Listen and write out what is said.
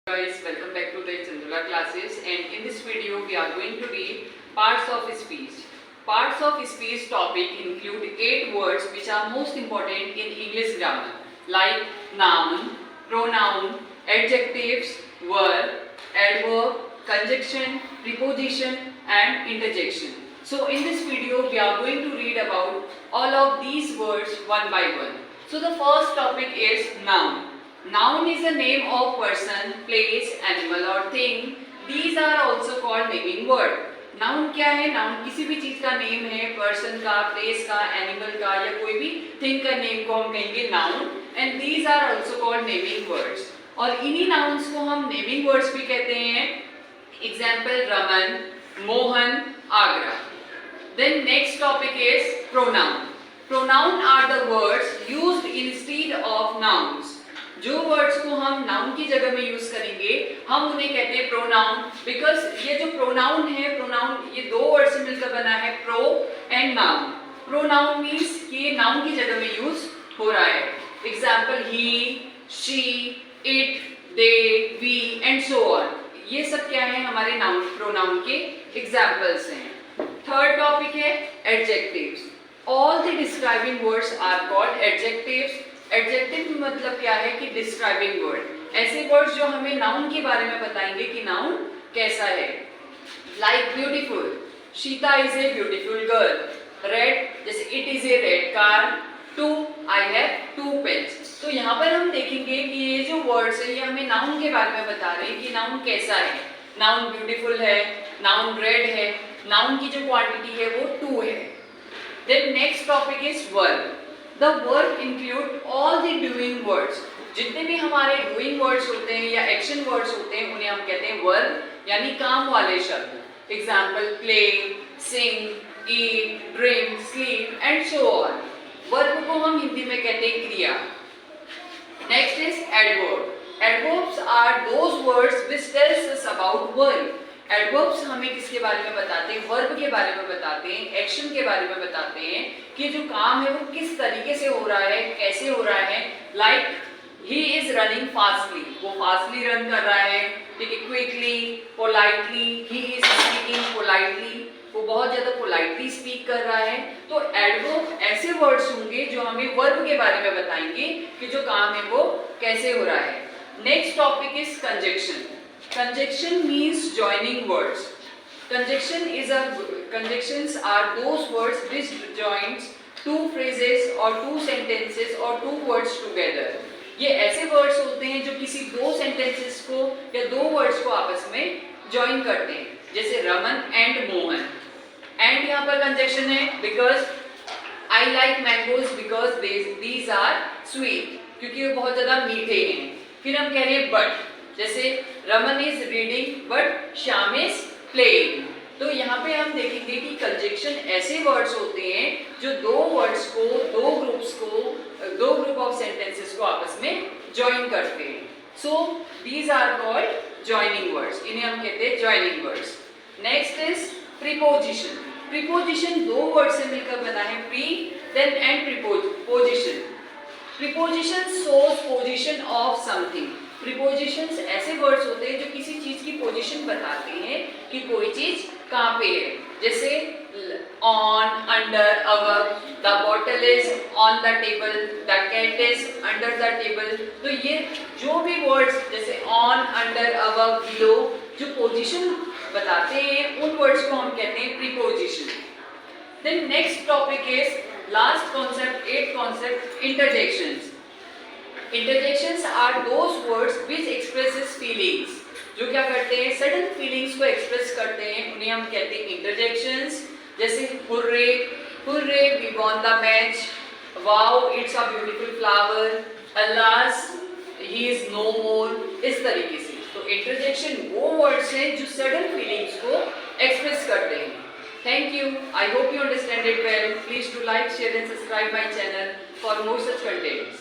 Guys, welcome back to the Chandula classes, and in this video we are going to read parts of speech. Parts of speech topic include 8 words which are most important in English grammar like noun, pronoun, adjectives, verb, adverb, conjunction, preposition and interjection. So in this video we are going to read about all of these words one by one. So the first topic is noun. Noun is a name of person, place, animal or thing. These are also called naming word. Noun क्या है? Noun किसी भी चीज का name है, person का, place का, animal का या कोई भी thing का नेम को हम कहेंगे noun. And these are also called naming words. और इन्हीं nouns को हम naming words भी कहते हैं. Example Raman, Mohan, Agra. Then next topic is pronoun. Pronoun are the words used instead of nouns. जो वर्ड्स को हम नाउन की जगह में यूज करेंगे हम उन्हें कहते हैं प्रोनाउन. बिकॉज ये जो प्रोनाउन है, प्रोनाउन ये दो वर्ड से मिलकर बना है, pro and noun. Pronoun means कि ये नाउन की जगह में यूज हो रहा है. Example he, she, it, they, we and so on. ये सब क्या है? हमारे नाउन प्रोनाउन के एग्जाम्पल्स हैं. थर्ड टॉपिक है adjectives. All the describing words are called adjectives. Adjective मतलब क्या है कि डिस्क्राइबिंग वर्ड, ऐसे वर्ड्स जो हमें नाउन के बारे में बताएंगे कि नाउन कैसा है. Like beautiful, Sita is a beautiful girl. Red, जैसे it is a red car. Two, I have 2 pens. तो यहाँ पर हम देखेंगे कि ये जो वर्ड्स है ये हमें नाउन के बारे में बता रहे हैं कि नाउन कैसा है. नाउन ब्यूटीफुल है, नाउन रेड है, नाउन की जो क्वांटिटी है वो 2 है. Then next topic is verb. The verb include all the doing words. जितने भी हमारे doing words होते हैं या action words होते हैं उन्हें हम कहते हैं verb, यानी काम वाले शब्द. Example play, sing, eat, drink, sleep and so on. Verb को हम हिंदी में कहते हैं क्रिया. Next is adverb. Adverbs are those words which tells us about verb. Adverbs हमें किसके बारे में बताते हैं? वर्ब के बारे में बताते हैं, एक्शन के बारे में बताते हैं कि जो काम है वो किस तरीके से हो रहा है, कैसे हो रहा है. Like he is running fastly, वो फास्टली रन कर रहा है. ठीक है. Quickly, politely, he is speaking politely, वो बहुत ज्यादा पोलाइटली स्पीक कर रहा है. तो एडवर्ब ऐसे वर्ड्स होंगे जो हमें वर्ब के बारे में बताएंगे कि जो काम है वो कैसे हो रहा है. Next topic is conjunction. Conjunction means joining words. Conjunctions are those words which joins 2 phrases or 2 sentences or 2 words together. ये ऐसे words होते हैं जो किसी 2 sentences को या 2 words को आपस में join करते हैं. जैसे रमन and मोहन. And यहाँ पर conjunction है because I like mangoes because these are sweet, क्योंकि वो बहुत ज़्यादा मीठे हैं. फिर हम कह रहे हैं but, जैसे Raman is reading but Shyam is playing. तो यहाँ पे हम देखेंगे कि कंजक्शन ऐसे वर्ड्स होते हैं जो 2 वर्ड्स को, 2 ग्रुप ऑफ सेंटेंसेस को आपस में ज्वाइन करते हैं. So these are called joining words. इन्हें हम कहते हैं joining words. Next is preposition. Preposition 2 word से मिलकर बना है, pre then and preposition. Preposition shows position of something. Prepositions ऐसे वर्ड्स होते हैं जो किसी चीज की पोजीशन बताते हैं कि कोई चीज कहाँ पे है. जैसे on, under, above. The bottle is on the table, the cat is under the table. तो ये जो भी वर्ड्स जैसे ऑन, अंडर, अबव, बिलो जो पोजीशन बताते हैं उन वर्ड्स को हम कहते हैं preposition. Then next topic is last concept, 8th concept, interjections. Interjections are those words which expresses feelings. जो क्या करते हैं? सडन फीलिंग्स को एक्सप्रेस करते हैं, उन्हें हम कहते हैं इंटरजेक्शंस. जैसे hurray, hurray we won the match. Wow it's a beautiful flower. Alas he is no more. इस तरीके से. तो इंटरजेक्शन वो वर्ड्स हैं जो सडन फीलिंग्स को एक्सप्रेस करते हैं. Thank you. I hope you understand it well. Please do like, share and subscribe my channel for more such contents.